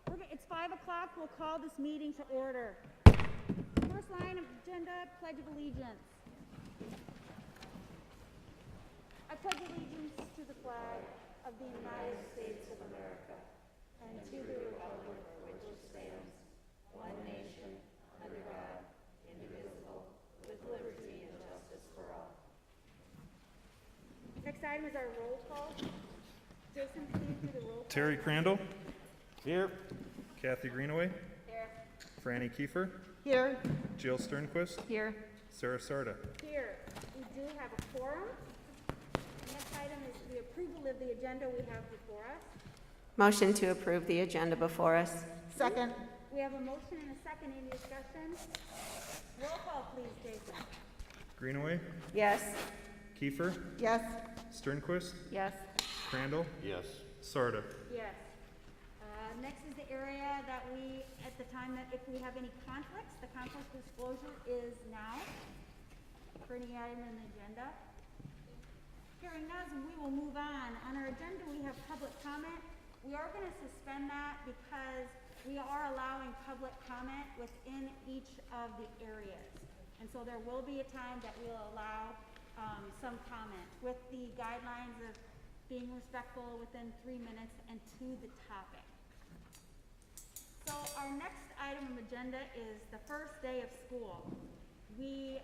It's 5 o'clock. We'll call this meeting to order. First line of agenda, Pledge of Allegiance. I pledge allegiance to the flag of the United States of America and to the republic for which it stands, one nation, under God, indivisible, with liberty and justice for all. Next item is our roll call. Jason, please do the roll call. Terry Crandall. Here. Kathy Greenaway. Here. Franny Kiefer. Here. Jill Sternquist. Here. Sarah Sarda. Here. We do have a quorum. The next item is the approval of the agenda we have before us. Motion to approve the agenda before us. Second. We have a motion and a second. Any discussion? Roll call, please, Jason. Greenaway. Yes. Kiefer. Yes. Sternquist. Yes. Crandall. Yes. Sarda. Yes. Next is the area that we, at the time that if we have any conflicts, the conflict disclosure is now for any item in the agenda. Hearing none, we will move on. On our agenda, we have public comment. We are going to suspend that because we are allowing public comment within each of the areas. And so there will be a time that we'll allow some comment with the guidelines of being respectful within 3 minutes and to the topic. So our next item of agenda is the first day of school. We're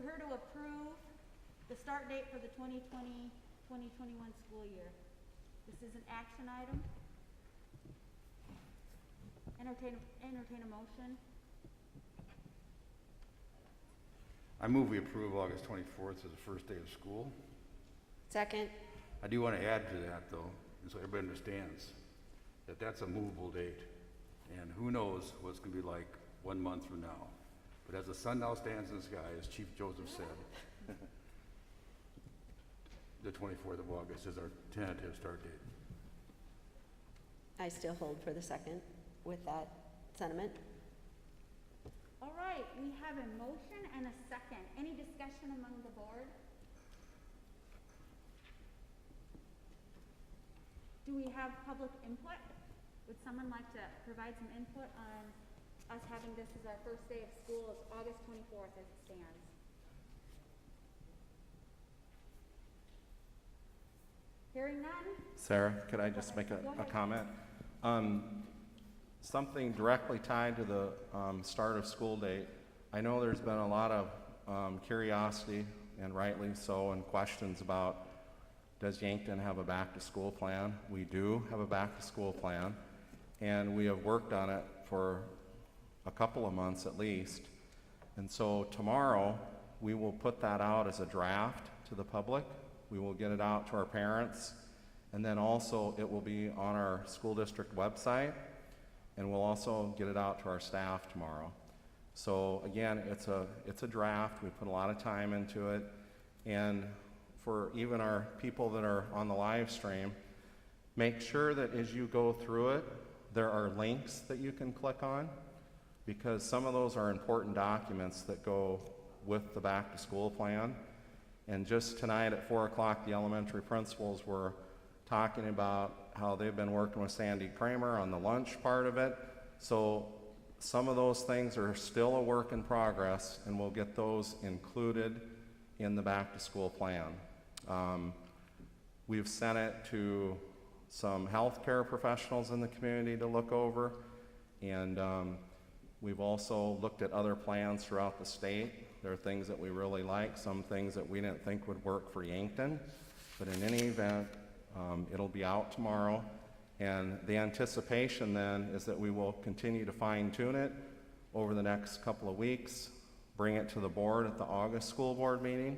here to approve the start date for the 2020-2021 school year. This is an action item. Entertain a motion. I move we approve August 24th as the first day of school. Second. I do want to add to that, though, so everybody understands that that's a movable date. And who knows what it's going to be like 1 month from now. But as the sun now stands in the sky, as Chief Joseph said, the 24th of August is our tentative start date. I still hold for the second with that sentiment. All right, we have a motion and a second. Any discussion among the board? Do we have public input? Would someone like to provide some input on us having this as our first day of school? It's August 24th as it stands. Hearing none? Sarah, could I just make a comment? Something directly tied to the start of school date. I know there's been a lot of curiosity, and rightly so, and questions about, does Yankton have a back-to-school plan? We do have a back-to-school plan, and we have worked on it for a couple of months at least. And so tomorrow, we will put that out as a draft to the public. We will get it out to our parents, and then also it will be on our school district website, and we'll also get it out to our staff tomorrow. So again, it's a draft. We put a lot of time into it, and for even our people that are on the live stream, make sure that as you go through it, there are links that you can click on, because some of those are important documents that go with the back to school plan. And just tonight at 4 o'clock, the elementary principals were talking about how they've been working with Sandy Kramer on the lunch part of it. So some of those things are still a work in progress, and we'll get those included in the back to school plan. We've sent it to some healthcare professionals in the community to look over, and we've also looked at other plans throughout the state. There are things that we really like, some things that we didn't think would work for Yankton, but in any event, it'll be out tomorrow, and the anticipation then is that we will continue to fine-tune it over the next couple of weeks, bring it to the board at the August school board meeting,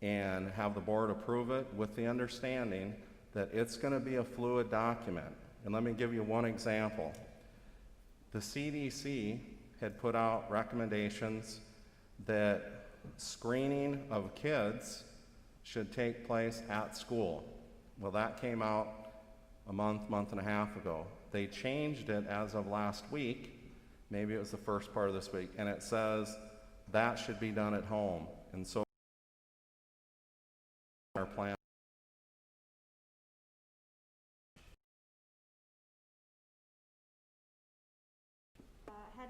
and have the board approve it with the understanding that it's going to be a fluid document. And let me give you one example. The CDC had put out recommendations that screening of kids should take place at school. Well, that came out a month and a half ago. They changed it as of last week, maybe it was the first part of this week, and it says that should be done at home. And so our plan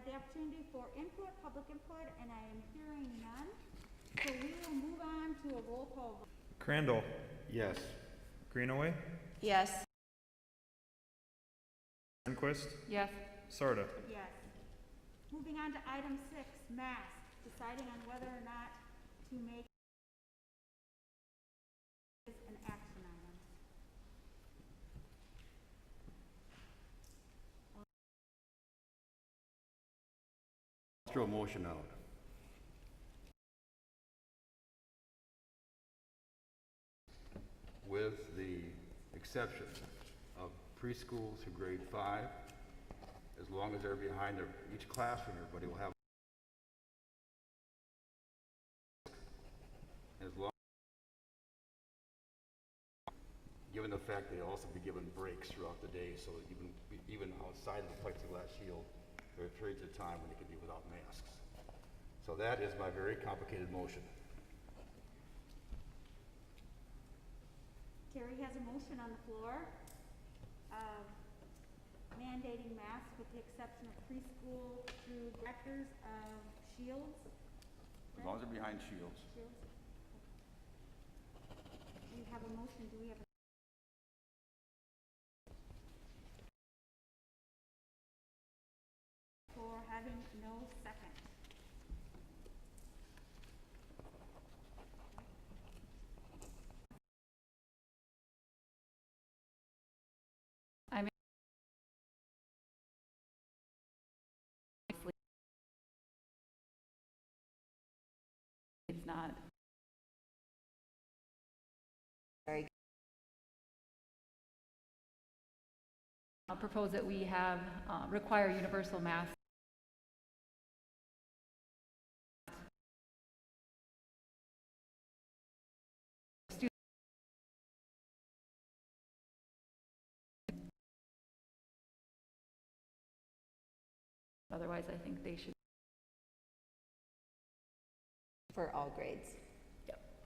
the opportunity for input, public input, and I am hearing none. So we will move on to a roll call vote. Crandall, Yes. Greenaway, Yes. Sternquist, Yes. Sarda. Yes. Moving on to item 6, mask, deciding on whether or not to make this an action item. Throw a motion out. With the exception of preschool through grade 5, as long as they're behind each classroom, everybody will have. As long, given the fact they also be given breaks throughout the day, so even outside of the plexiglass shield, there are periods of time when they can be without masks. So that is my very complicated motion. Terry has a motion on the floor of mandating masks with the exception of preschool through directors of shields. As long as they're behind shields. Shields. We have a motion. Do we have a for having no second? It's not. Very I'll propose that we have, require universal masks. Otherwise, I think they should, for all grades.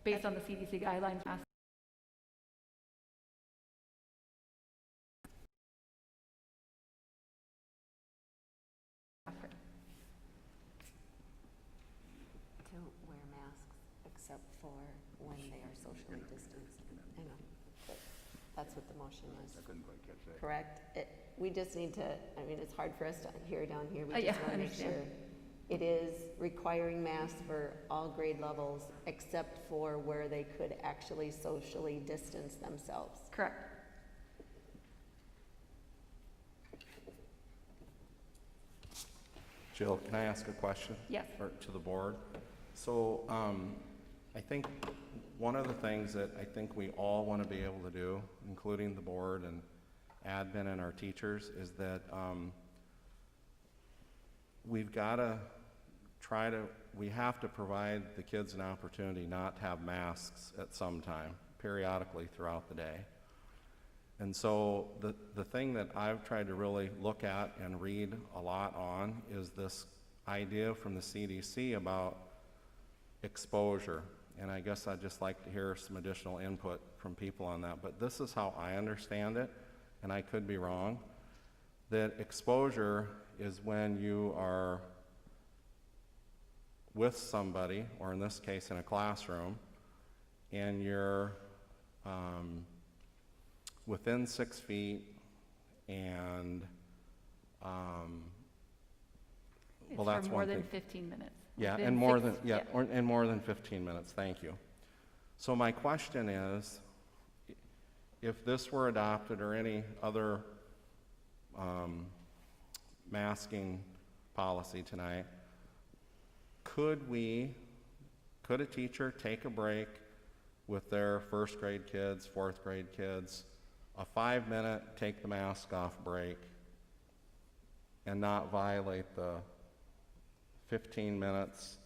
based on the CDC guidelines, masks. To wear masks except for when they are socially distanced. I know, but that's what the motion I is, couldn't quite catch that. correct? We just need to, I mean, it's hard for us to hear down here. We Yeah, just want I to make understand. sure. It is requiring masks for all grade levels except for where they could actually socially distance themselves. Correct. Jill, can I ask a question? Yes. Or to the board? So, I think one of the things that I think we all want to be able to do, including the board and admin and our teachers, is that we've got to we have to provide the kids an opportunity not to have masks at some time, periodically throughout the day. And so the thing that I've tried to really look at and read a lot on is this idea from the CDC about exposure. And I guess I'd just like to hear some additional input from people on that. But this is how I understand it, and I could be wrong, that exposure is when you are with somebody, or in this case in a classroom, and you're within 6 feet and It's well, that's for more one than thing. 15 minutes. Yeah, Within and more six- than, yeah, or, and more than 15 minutes, thank you. So my question is, if this were adopted or any other masking policy tonight, could a teacher take a break with their first grade kids, fourth grade kids, a 5-minute take the mask off break, and not violate the 15 minutes?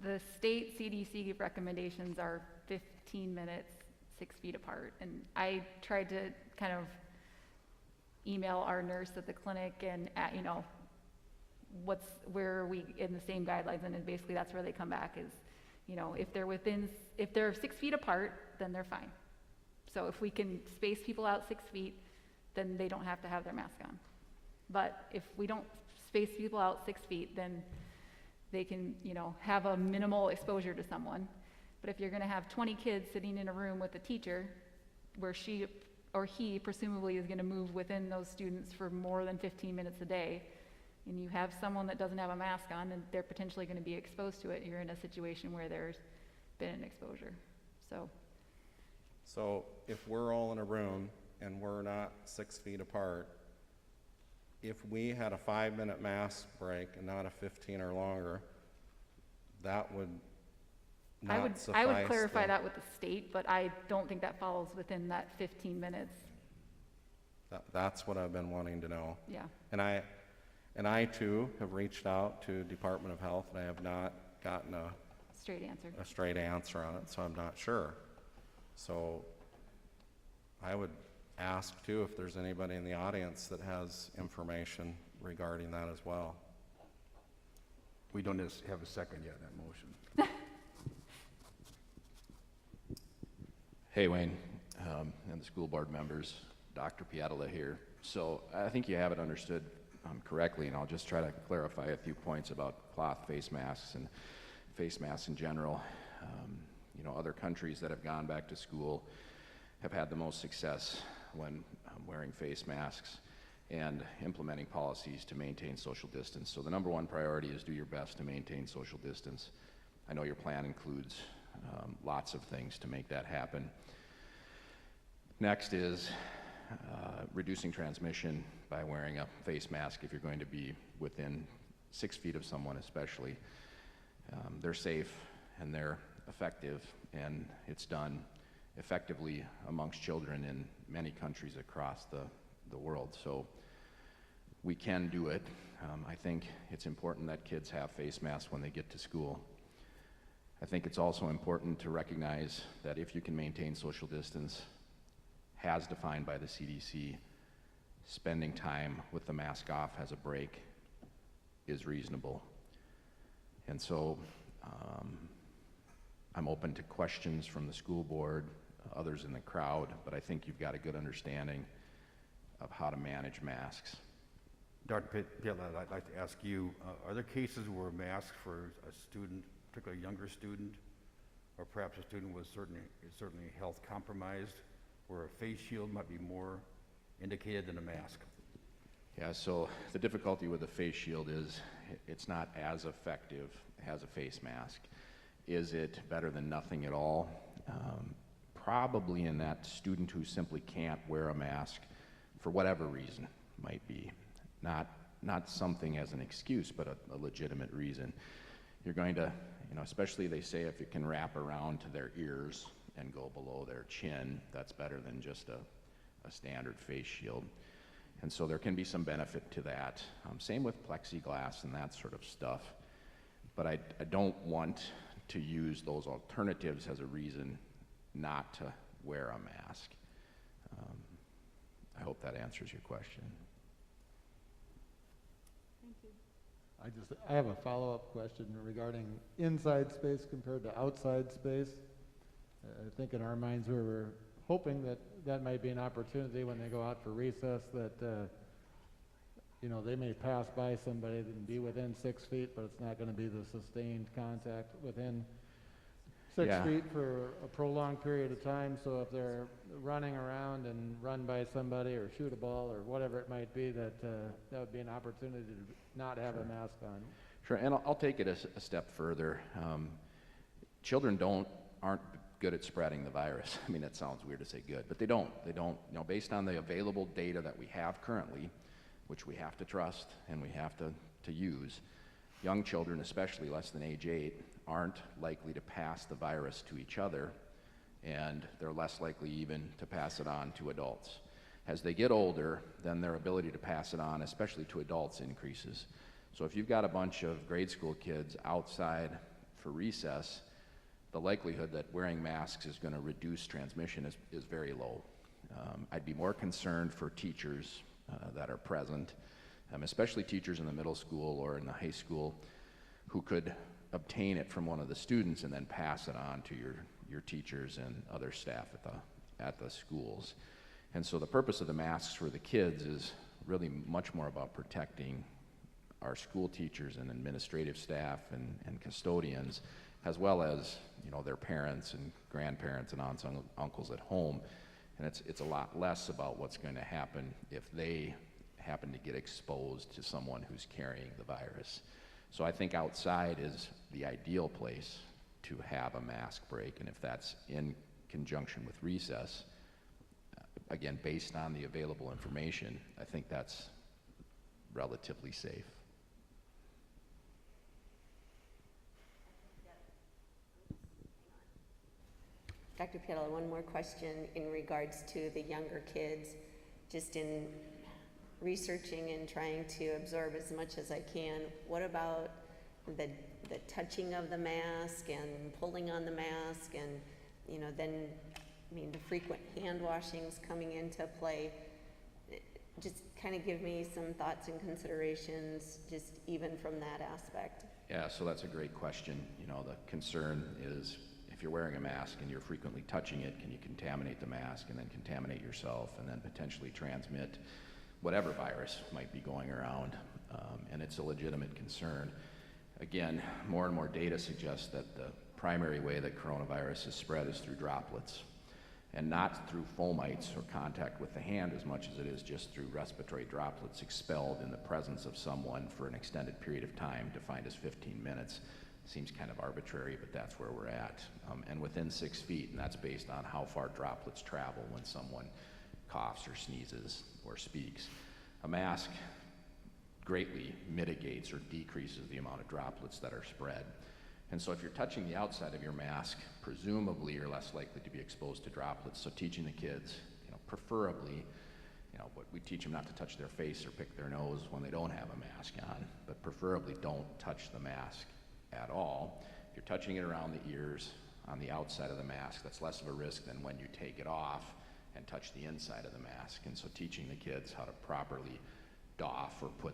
The state CDC recommendations are 15 minutes, 6 feet apart. And I tried to kind of email our nurse at the clinic and, where are we in the same guidelines? And then basically that's where they come back is, if they're 6 feet apart, then they're fine. So if we can space people out 6 feet, then they don't have to have their mask on. But if we don't space people out 6 feet, then they can, you know, have a minimal exposure to someone. But if you're gonna have 20 kids sitting in a room with a teacher, where she or he presumably is gonna move within those students for more than 15 minutes a day, and you have someone that doesn't have a mask on, and they're potentially gonna be exposed to it, you're in a situation where there's been an exposure, so. So if we're all in a room and we're not 6 feet apart, if we had a 5-minute mask break and not a 15 or longer, that would not suffice. I would clarify to- that with the state, but I don't think that falls within that 15 minutes, That's what I've been wanting to know. yeah. And I too have reached out to Department of Health, and I have not gotten a Straight answer. straight answer on it, so I'm not sure. So I would ask too if there's anybody in the audience that has information regarding that as well. We don't have a second yet on that motion. Hey, Wayne, and the school board members, Dr. Piatola here. So I think you have it understood correctly, and I'll just try to clarify a few points about cloth face masks and face masks in general. You know, other countries that have gone back to school have had the most success when wearing face masks and implementing policies to maintain social distance. So the number one priority is do your best to maintain social distance. I know your plan includes lots of things to make that happen. Next is reducing transmission by wearing a face mask if you're going to be within 6 feet of someone especially. They're safe and they're effective, and it's done effectively amongst children in many countries across the world. So we can do it. I think it's important that kids have face masks when they get to school. I think it's also important to recognize that if you can maintain social distance, as defined by the CDC, spending time with the mask off as a break is reasonable. And so I'm open to questions from the school board, others in the crowd, but I think you've got a good understanding of how to manage masks. Dr. Pittella, I'd like to ask you, are there cases where masks for a student, particularly a younger student, or perhaps a student with certainly health compromised, where a face shield might be more indicated than a mask? Yeah, so the difficulty with a face shield is it's not as effective as a face mask. Is it better than nothing at all? Probably in that student who simply can't wear a mask for whatever reason might be. Not something as an excuse, but a legitimate reason. You're going to, you know, especially they say if it can wrap around to their ears and go below their chin, that's better than just a standard face shield. And so there can be some benefit to that. Same with plexiglass and that sort of stuff. But I don't want to use those alternatives as a reason not to wear a mask. I hope that answers your question. Thank you. I have a follow-up question regarding inside space compared to outside space. I think in our minds we were hoping that that might be an opportunity when they go out for recess that, you know, they may pass by somebody and be within 6 feet, but it's not going to be the sustained contact within 6 Yeah. feet for a prolonged period of time. So if they're running around and run by somebody or shoot a ball or whatever it might be, that would be an opportunity to not have a mask on. Sure, and I'll take it a step further. Children aren't good at spreading the virus. I mean, that sounds weird to say good, but they don't, you know, based on the available data that we have currently, which we have to trust and we have to use, young children, especially less than age 8, aren't likely to pass the virus to each other, and they're less likely even to pass it on to adults. As they get older, then their ability to pass it on, especially to adults, increases. So if you've got a bunch of grade school kids outside for recess, the likelihood that wearing masks is going to reduce transmission is very low. I'd be more concerned for teachers that are present, especially teachers in the middle school or in the high school who could obtain it from one of the students and then pass it on to your teachers and other staff at the schools. And so the purpose of the masks for the kids is really much more about protecting our school teachers and administrative staff and custodians, as well as, you know, their parents and grandparents and aunts and uncles at home. And it's a lot less about what's going to happen if they happen to get exposed to someone who's carrying the virus. So I think outside is the ideal place to have a mask break, and if that's in conjunction with recess, again, based on the available information, I think that's relatively safe. Dr. Pietala, one more question in regards to the younger kids. Just in researching and trying to absorb as much as I can, what about the touching of the mask and pulling on the mask and, you know, then, I mean, the frequent hand washings coming into play? Just kind of give me some thoughts and considerations, just even from that aspect. Yeah, so that's a great question. You know, the concern is if you're wearing a mask and you're frequently touching it, can you contaminate the mask and then contaminate yourself and then potentially transmit whatever virus might be going around? And it's a legitimate concern. Again, more and more data suggests that the primary way that coronavirus is spread is through droplets, and not through fomites or contact with the hand as much as it is just through respiratory droplets expelled in the presence of someone for an extended period of time, defined as 15 minutes. Seems kind of arbitrary, but that's where we're at. And within 6 feet, and that's based on how far droplets travel when someone coughs or sneezes or speaks. A mask greatly mitigates or decreases the amount of droplets that are spread. And so if you're touching the outside of your mask, presumably you're less likely to be exposed to droplets. So teaching the kids, you know, preferably, you know, but we teach them not to touch their face or pick their nose when they don't have a mask on, but preferably don't touch the mask at all. If you're touching it around the ears on the outside of the mask, that's less of a risk than when you take it off and touch the inside of the mask. And so teaching the kids how to properly doff or put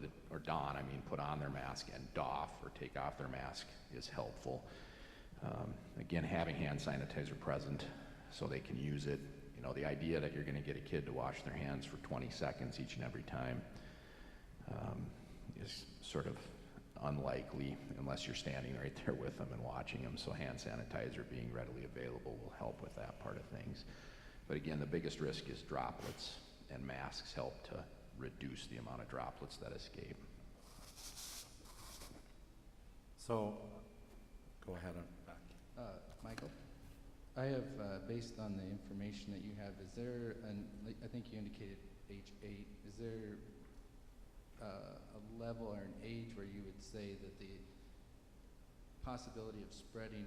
on their mask and doff or take off their mask is helpful. Again, having hand sanitizer present so they can use it. You know, the idea that you're going to get a kid to wash their hands for 20 seconds each and every time is sort of unlikely unless you're standing right there with them and watching them. So hand sanitizer being readily available will help with that part of things. But again, the biggest risk is droplets, and masks help to reduce the amount of droplets that escape. So, go ahead. Michael, I have, based on the information that you have, is there I think you indicated age 8, is there a level or an age where you would say that the possibility of spreading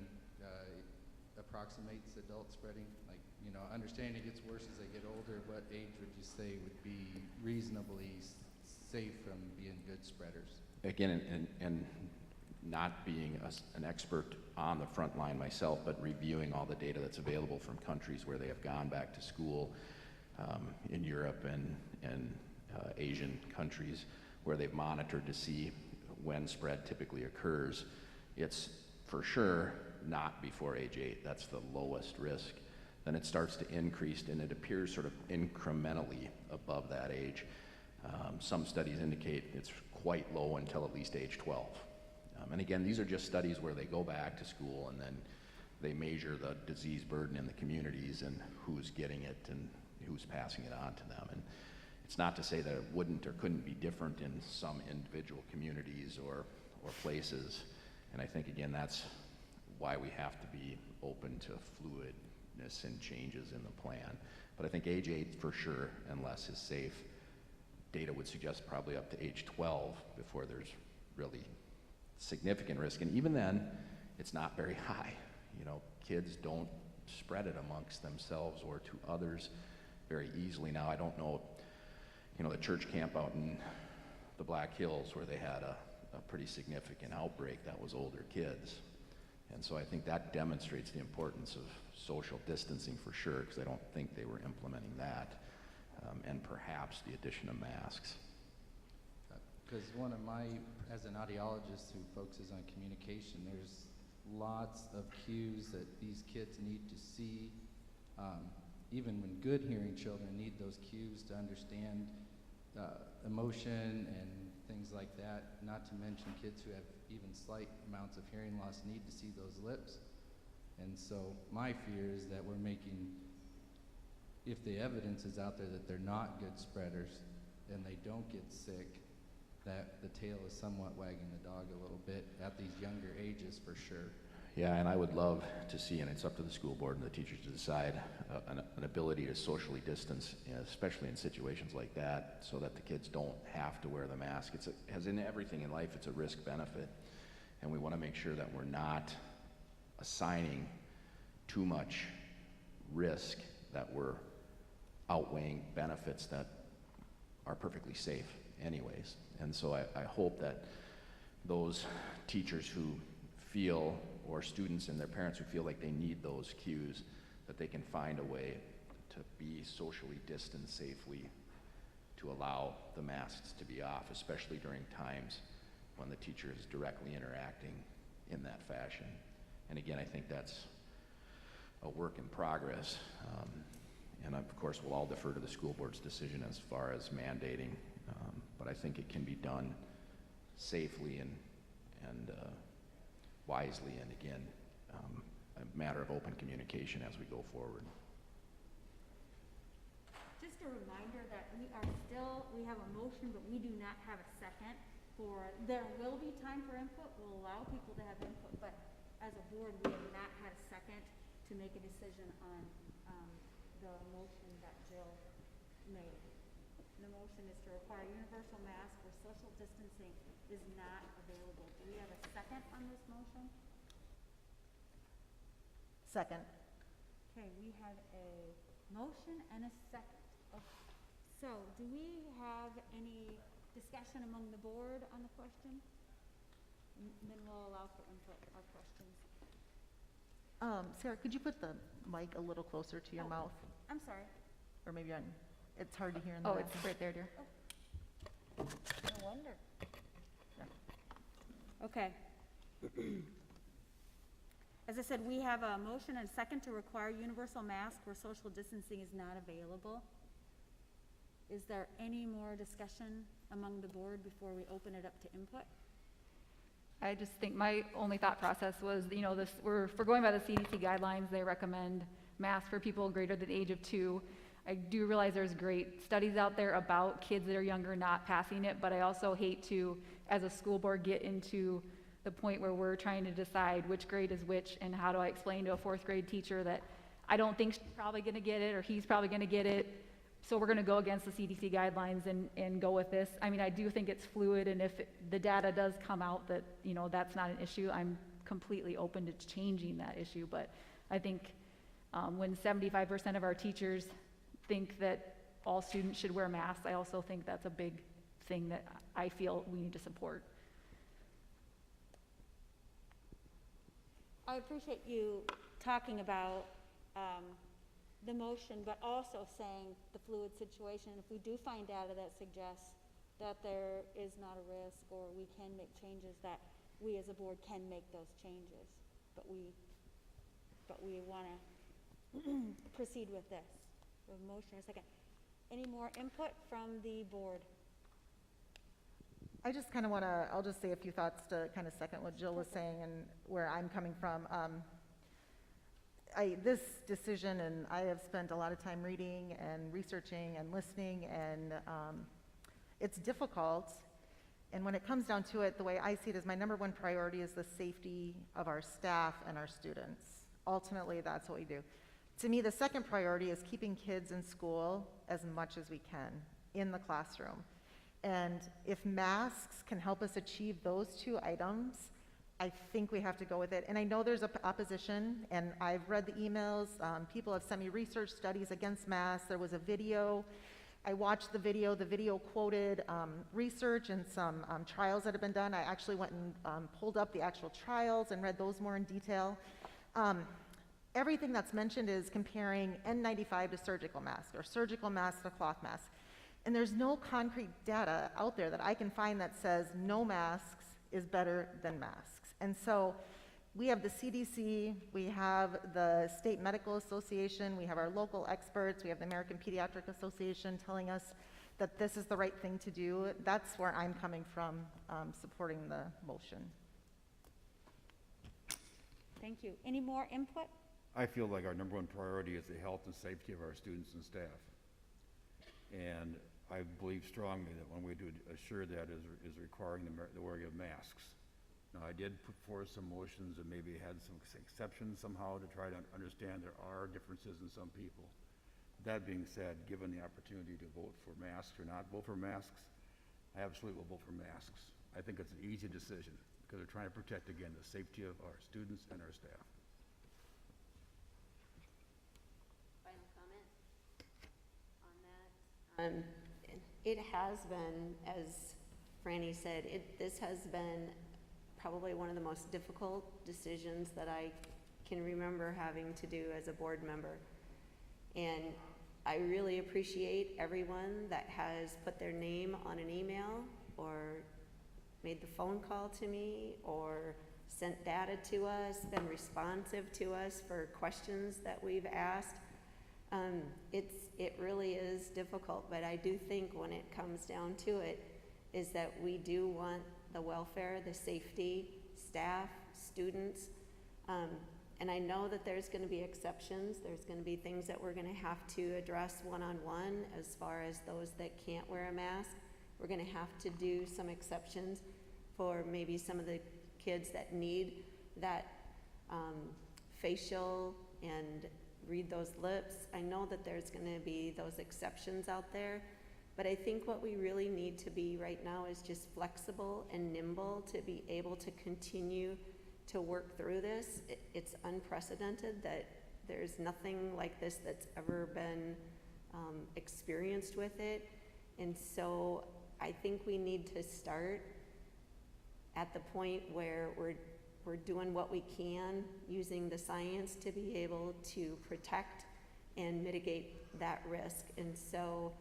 approximates adult spreading? Like, you know, understanding it gets worse as they get older, what age would you say would be reasonably safe from being good spreaders? Again, and not being an expert on the front line myself, but reviewing all the data that's available from countries where they have gone back to school in Europe and Asian countries where they've monitored to see when spread typically occurs. It's for sure not before age 8. That's the lowest risk. Then it starts to increase, and it appears sort of incrementally above that age. Some studies indicate it's quite low until at least age 12. And again, these are just studies where they go back to school and then they measure the disease burden in the communities and who's getting it and who's passing it on to them. And it's not to say that it wouldn't or couldn't be different in some individual communities or places. And I think, again, that's why we have to be open to fluidness and changes in the plan. But I think age 8 for sure and less is safe. Data would suggest probably up to age 12 before there's really significant risk. And even then, it's not very high. You know, kids don't spread it amongst themselves or to others very easily. Now, I don't know, you know, the church camp out in the Black Hills where they had a pretty significant outbreak, that was older kids. And so I think that demonstrates the importance of social distancing for sure, because I don't think they were implementing that, and perhaps the addition of masks. Because one of my, as an audiologist who focuses on communication, there's lots of cues that these kids need to see. Even when good hearing children need those cues to understand emotion and things like that, not to mention kids who have even slight amounts of hearing loss need to see those lips. And so my fear is that we're making, if the evidence is out there that they're not good spreaders and they don't get sick, that the tail is somewhat wagging the dog a little bit at these younger ages for sure. Yeah, and I would love to see, and it's up to the school board and the teachers to decide, an ability to socially distance, especially in situations like that, so that the kids don't have to wear the mask. As in everything in life, it's a risk-benefit, and we want to make sure that we're not assigning too much risk, that we're outweighing benefits that are perfectly safe anyways. And so I hope that those teachers who feel, or students and their parents who feel like they need those cues, that they can find a way to be socially distanced safely to allow the masks to be off, especially during times when the teacher is directly interacting in that fashion. And again, I think that's a work in progress. And of course, we'll all defer to the school board's decision as far as mandating, but I think it can be done safely and wisely, and again, a matter of open communication as we go forward. Just a reminder that we have a motion, but we do not have a second there will be time for input. We'll allow people to have input, but as a board, we have not had a second to make a decision on the motion that Jill made. The motion is to require universal mask where social distancing is not available. Do we have a second on this motion? Second. Okay, we have a motion and a second. Okay. So, do we have any discussion among the board on the question? And then we'll allow for input or questions. Sarah, could you put the mic a little closer to your mouth? I'm sorry. Or maybe it's hard to hear in the Oh, back. it's right there, dear. No wonder. Okay. As I said, we have a motion and a second to require universal mask where social distancing is not available. Is there any more discussion among the board before we open it up to input? I just think my only thought process was, we're going by the CDC guidelines. They recommend masks for people greater than the age of 2. I do realize there's great studies out there about kids that are younger not passing it, but I also hate to, as a school board, get into the point where we're trying to decide which grade is which, and how do I explain to a 4th grade teacher that I don't think she's probably going to get it or he's probably going to get it, so we're going to go against the CDC guidelines and go with this. I mean, I do think it's fluid, and if the data does come out that, that's not an issue, I'm completely open to changing that issue. But I think when 75% of our teachers think that all students should wear masks, I also think that's a big thing that I feel we need to support. I appreciate you talking about the motion, but also saying the fluid situation. If we do find data that suggests that there is not a risk or we can make changes, that we as a board can make those changes. But we want to proceed with this. We have a motion and a second. Any more input from the board? I just kind of want to, I'll just say a few thoughts to kind of second what Jill was saying and where I'm coming from. This decision, and I have spent a lot of time reading and researching and listening, and it's difficult. And when it comes down to it, the way I see it is my number one priority is the safety of our staff and our students. Ultimately, that's what we do. To me, the second priority is keeping kids in school as much as we can in the classroom. And if masks can help us achieve those two items, I think we have to go with it. And I know there's opposition, and I've read the emails. People have sent me research studies against masks. There was a video. I watched the video. The video quoted research and some trials that have been done. I actually went and pulled up the actual trials and read those more in detail. Everything that's mentioned is comparing N95 to surgical mask, or surgical mask to cloth mask. And there's no concrete data out there that I can find that says no masks is better than masks. And so we have the CDC, we have the State Medical Association, we have our local experts, we have the American Pediatric Association telling us that this is the right thing to do. That's where I'm coming from, supporting the motion. Thank you. Any more input? I feel like our number one priority is the health and safety of our students and staff. And I believe strongly that one way to assure that is requiring the wearing of masks. Now, I did put forth some motions and maybe had some exceptions somehow to try to understand there are differences in some people. That being said, given the opportunity to vote for masks or not vote for masks, I absolutely will vote for masks. I think it's an easy decision because we're trying to protect, again, the safety of our students and our staff. Final comment on that? It has been, as Franny said, this has been probably one of the most difficult decisions that I can remember having to do as a board member. And I really appreciate everyone that has put their name on an email or made the phone call to me or sent data to us, been responsive to us for questions that we've asked. It really is difficult, but I do think when it comes down to it is that we do want the welfare, the safety, staff, students, and I know that there's going to be exceptions. There's going to be things that we're going to have to address one-on-one as far as those that can't wear a mask. We're going to have to do some exceptions for maybe some of the kids that need that facial and read those lips. I know that there's going to be those exceptions out there, but I think what we really need to be right now is just flexible and nimble to be able to continue to work through this. It's unprecedented that there's nothing like this that's ever been experienced with it. And so I think we need to start at the point where we're doing what we can using the science to be able to protect and mitigate that risk. And so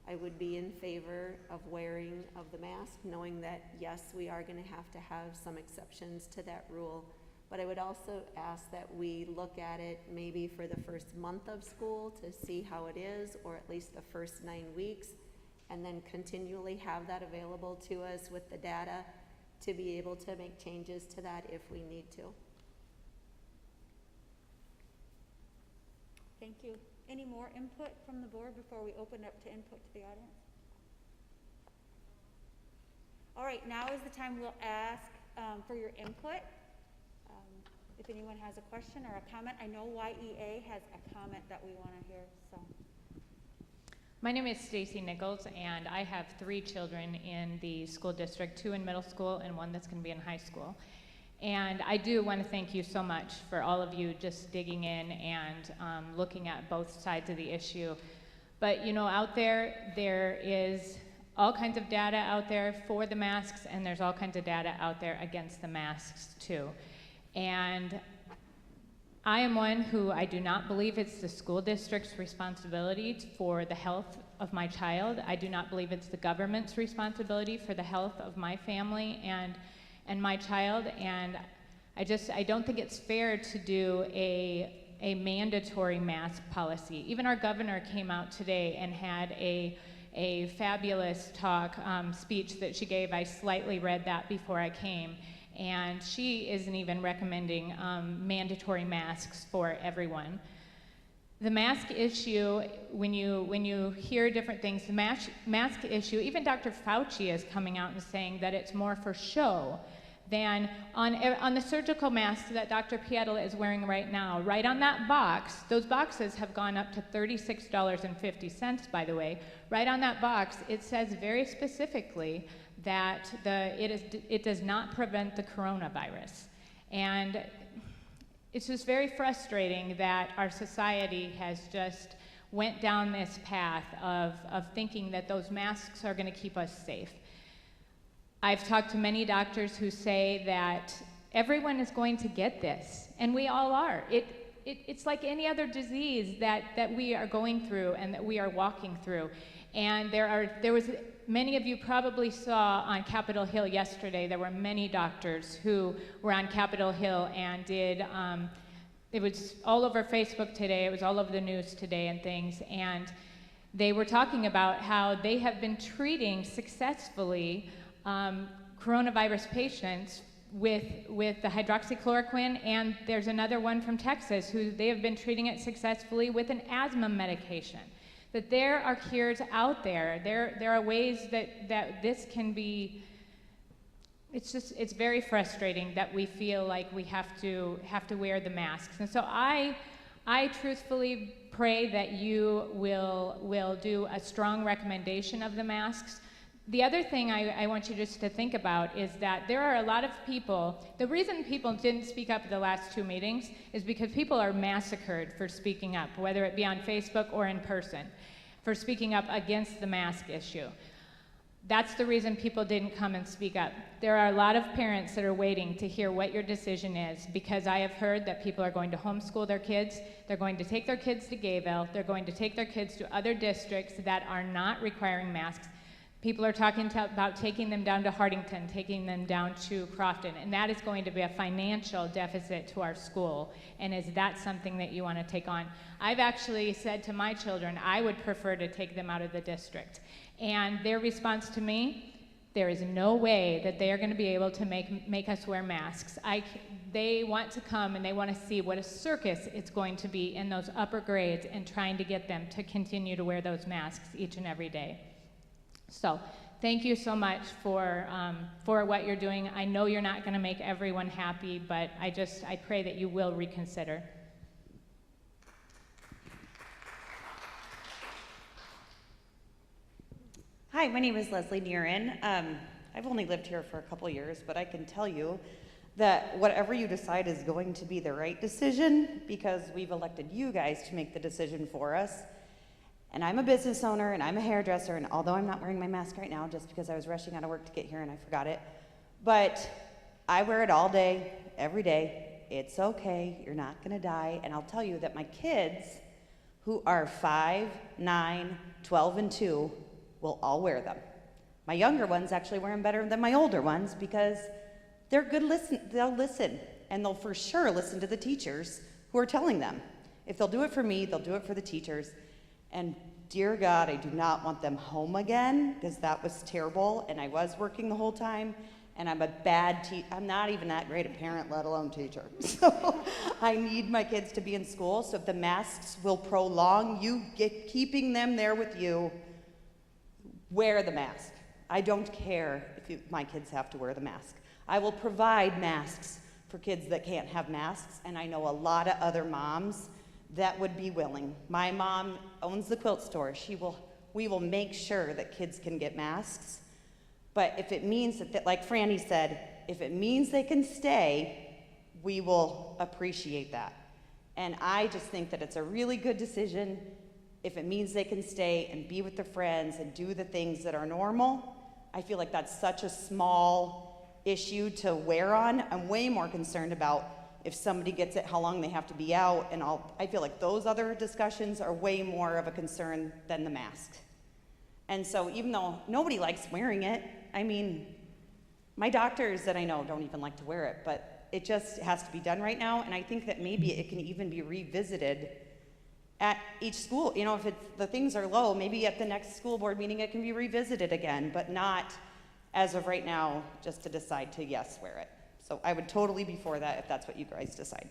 I would be in favor of wearing of the mask, knowing that yes, we are going to have some exceptions to that rule. But I would also ask that we look at it maybe for the first month of school to see how it is, or at least the first 9 weeks, and then continually have that available to us with the data to be able to make changes to that if we need to. Thank you. Any more input from the board before we open up to input to the audience? All right, now is the time we'll ask for your input. If anyone has a question or a comment, I know YEA has a comment that we want to hear. So, my name is Stacy Nichols, and I have 3 children in the school district, 2 in middle school and 1 that's going to be in high school. And I do want to thank you so much for all of you just digging in and looking at both sides of the issue. But you know, out there is all kinds of data out there for the masks, and there's all kinds of data out there against the masks too. And I am one who I do not believe it's the school district's responsibility for the health of my child. I do not believe it's the government's responsibility for the health of my family and my child. And I don't think it's fair to do a mandatory mask policy. Even our governor came out today and had a fabulous speech that she gave. I slightly read that before I came. And she isn't even recommending mandatory masks for everyone. The mask issue, when you hear different things, the mask issue, even Dr. Fauci is coming out and saying that it's more for show than on the surgical mask that Dr. Pietala is wearing right now. Right on that box, those boxes have gone up to $36.50, by the way. Right on that box, it says very specifically that it does not prevent the coronavirus. And it's just very frustrating that our society has just went down this path of thinking that those masks are going to keep us safe. I've talked to many doctors who say that everyone is going to get this, and we all are. It's like any other disease that we are going through and that we are walking through. And many of you probably saw on Capitol Hill yesterday, there were many doctors who were on Capitol Hill and did, it was all over Facebook today, it was all over the news today and things, and they were talking about how they have been treating successfully coronavirus patients with the hydroxychloroquine, and there's another one from Texas who they have been treating it successfully with an asthma medication. That there are cures out there. There are ways that this can be. It's very frustrating that we feel like we have to wear the masks. And so I truthfully pray that you will do a strong recommendation of the masks. The other thing I want you just to think about is that there are a lot of people, the reason people didn't speak up at the last 2 meetings is because people are massacred for speaking up, whether it be on Facebook or in person, for speaking up against the mask issue. That's the reason people didn't come and speak up. There are a lot of parents that are waiting to hear what your decision is, because I have heard that people are going to homeschool their kids, they're going to take their kids to Gayville, they're going to take their kids to other districts that are not requiring masks. People are talking about taking them down to Hardington, taking them down to Crofton, and that is going to be a financial deficit to our school. And is that something that you want to take on? I've actually said to my children, I would prefer to take them out of the district. And their response to me, there is no way that they are going to be able to make us wear masks. They want to come and they want to see what a circus it's going to be in those upper grades and trying to get them to continue to wear those masks each and every day. So thank you so much for what you're doing. I know you're not going to make everyone happy, but I pray that you will reconsider. Hi, my name is Leslie Nearin. I've only lived here for a couple years, but I can tell you that whatever you decide is going to be the right decision, because we've elected you guys to make the decision for us. And I'm a business owner and I'm a hairdresser, and although I'm not wearing my mask right now just because I was rushing out of work to get here and I forgot it, but I wear it all day, every day. It's okay, you're not gonna die. And I'll tell you that my kids, who are 5, 9, 12, and 2, will all wear them. My younger ones actually wear them better than my older ones because they're good they'll listen, and they'll for sure listen to the teachers who are telling them. If they'll do it for me, they'll do it for the teachers. And dear God, I do not want them home again, because that was terrible, and I was working the whole time, and I'm a bad I'm not even that great a parent, let alone teacher. So I need my kids to be in school, so if the masks will prolong you keeping them there with you, wear the mask. I don't care if my kids have to wear the mask. I will provide masks for kids that can't have masks, and I know a lot of other moms that would be willing. My mom owns the quilt store. We will make sure that kids can get masks. But if it means that, like Franny said, if it means they can stay, we will appreciate that. And I just think that it's a really good decision if it means they can stay and be with their friends and do the things that are normal. I feel like that's such a small issue to wear on. I'm way more concerned about if somebody gets it, how long they have to be out, and I feel like those other discussions are way more of a concern than the mask. And so even though nobody likes wearing it, I mean, my doctors that I know don't even like to wear it, but it just has to be done right now, and I think that maybe it can even be revisited at each school. You know, if the things are low, maybe at the next school board meeting it can be revisited again, but not as of right now, just to decide to yes, wear it. So I would totally be for that if that's what you guys decide.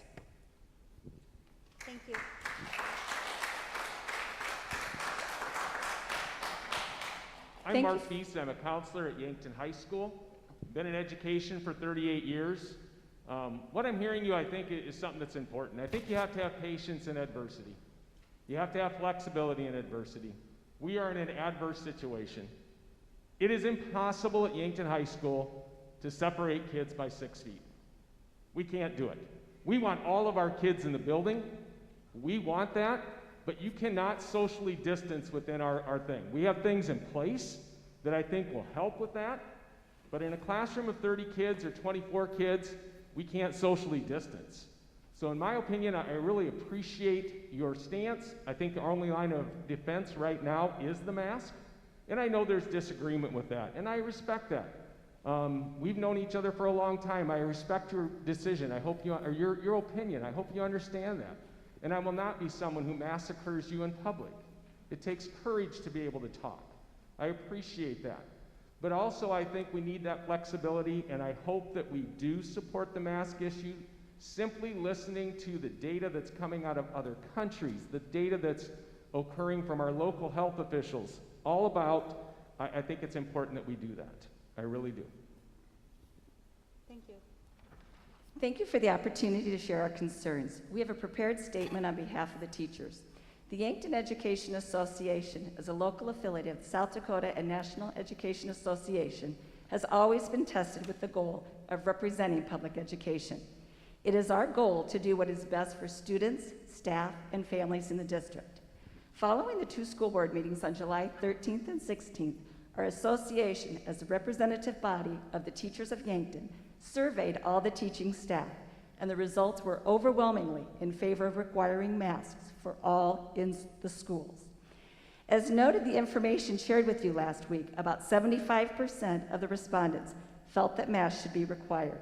Thank you. I'm Mark Feast. I'm a counselor at Yankton High School. Been in education for 38 years. What I'm hearing you, I think, is something that's important. I think you have to have patience in adversity. You have to have flexibility in adversity. We are in an adverse situation. It is impossible at Yankton High School to separate kids by 6 feet. We can't do it. We want all of our kids in the building. We want that, but you cannot socially distance within our thing. We have things in place that I think will help with that, but in a classroom of 30 kids or 24 kids, we can't socially distance. So in my opinion, I really appreciate your stance. I think the only line of defense right now is the mask, and I know there's disagreement with that, and I respect that. We've known each other for a long time. I respect your decision. I hope or your opinion. I hope you understand that. And I will not be someone who massacres you in public. It takes courage to be able to talk. I appreciate that. But also I think we need that flexibility, and I hope that we do support the mask issue. Simply listening to the data that's coming out of other countries, the data that's occurring from our local health officials, all about, I think it's important that we do that. I really do. Thank you. Thank you for the opportunity to share our concerns. We have a prepared statement on behalf of the teachers. The Yankton Education Association, as a local affiliate of the South Dakota and National Education Association, has always been tested with the goal of representing public education. It is our goal to do what is best for students, staff, and families in the district. Following the 2 school board meetings on July 13th and 16th, our association, as a representative body of the teachers of Yankton, surveyed all the teaching staff, and the results were overwhelmingly in favor of requiring masks for all in the schools. As noted, the information shared with you last week, about 75% of the respondents felt that masks should be required.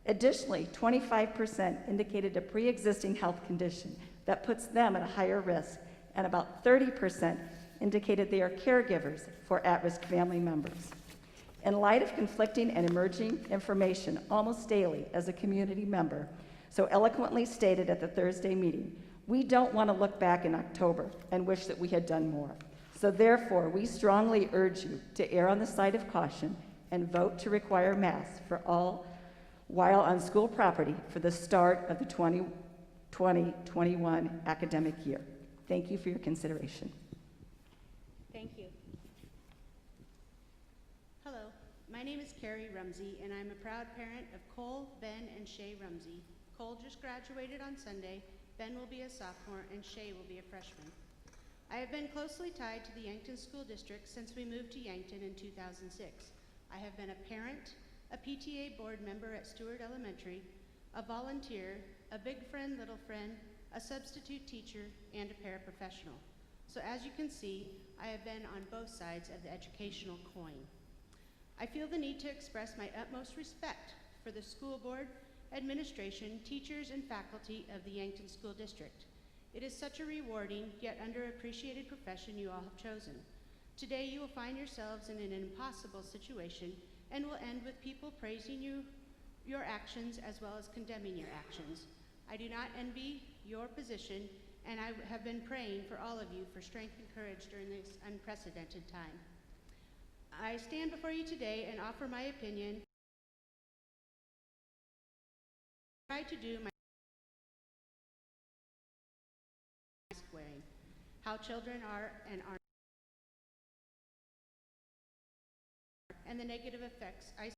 Additionally, 25% indicated a pre-existing health condition that puts them at a higher risk, and about 30% indicated they are caregivers for at-risk family members. In light of conflicting and emerging information almost daily as a community member, so eloquently stated at the Thursday meeting, we don't want to look back in October and wish that we had done more. So therefore, we strongly urge you to err on the side of caution and vote to require masks for all while on school property for the start of the 2020-21 academic year. Thank you for your consideration. Thank you. Hello, my name is Carrie Rumsey, and I'm a proud parent of Cole, Ben, and Shay Rumsey. Cole just graduated on Sunday, Ben will be a sophomore, and Shay will be a freshman. I have been closely tied to the Yankton School District since we moved to Yankton in 2006. I have been a parent, a PTA board member at Stewart Elementary, a volunteer, a big friend, little friend, a substitute teacher, and a paraprofessional. So as you can see, I have been on both sides of the educational coin. I feel the need to express my utmost respect for the school board, administration, teachers, and faculty of the Yankton School District. It is such a rewarding yet underappreciated profession you all have chosen. Today you will find yourselves in an impossible situation and will end with people praising you, your actions, as well as condemning your actions. I do not envy your position, and I have been praying for all of you for strength and courage during this unprecedented time. I stand before you today and offer my opinion. I try to do my mask wearing, how children are and aren't, and the negative effects I